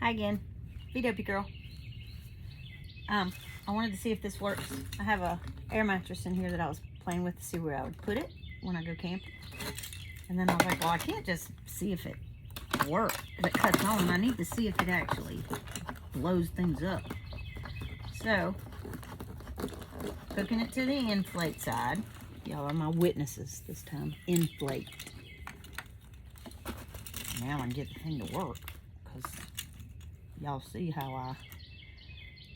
Hi again, VW girl. I wanted to see if this works. I have a air mattress in here that I was playing with to see where I would put it when I go camping. And then I was like, well, I can't just see if it works, if it cuts on. I need to see if it actually blows things up. So, hooking it to the inflate side. Y'all are my witnesses this time. Inflate. Now I can get the thing to work, because y'all see how I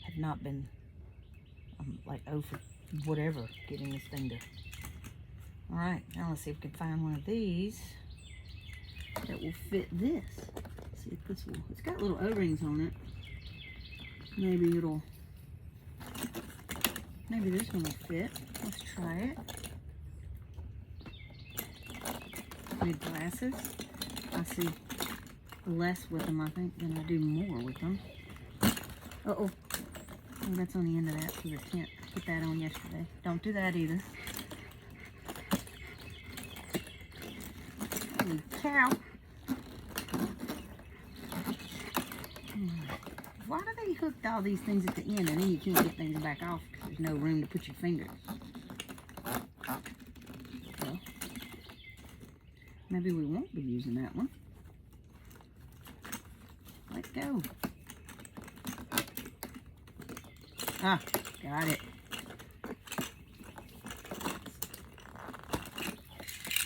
have not been, I'm like, oh for whatever, getting this thing to. Alright, now let's see if we can find one of these that will fit this. Let's see if this will, it's got little O-rings on it. Maybe this one will fit. Let's try it. Need glasses. I see less with them, I think, than I do more with them. Uh-oh. Oh, that's on the end of that, so I can't put that on yesterday. Don't do that either. Holy cow. Why do they hook all these things at the end and then you can't get things back off because there's no room to put your fingers? Well, maybe we won't be using that one. Let's go. Ah, got it.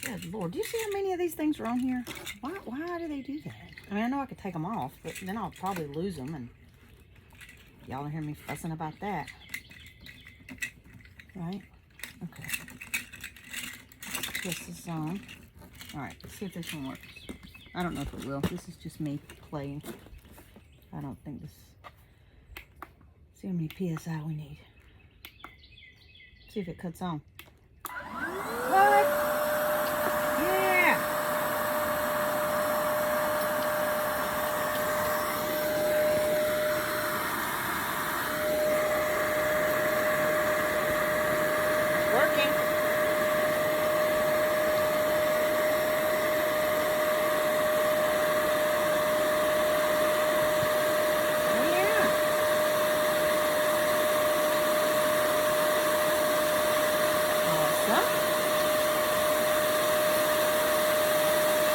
Good Lord, do you see how many of these things are on here? Why do they do that? I mean, I know I could take them off, but then I'll probably lose them, and y'all will hear me fussing about that. Right? Okay. Twist this on. Alright, let's see if this one works. I don't know if it will. This is just me playing. I don't think this... See how many PSI we need. See if it cuts on. What? Yeah! It's working.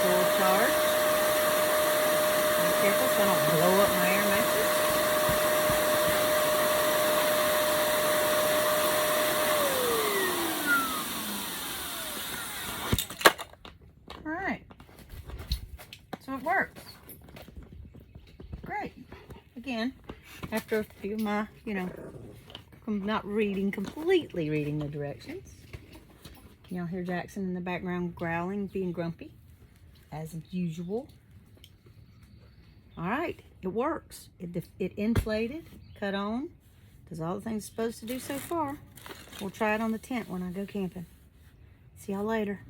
Full charge. Be careful so I don't blow up my air mattress. Alright. So it works. Great. Again, after a few of my, I'm not completely reading the directions. Y'all hear Jackson in the background growling, being grumpy, as usual. All right, it works. It inflated, cut on, does all the things it's supposed to do so far. We'll try it on the tent when I go camping. See y'all later.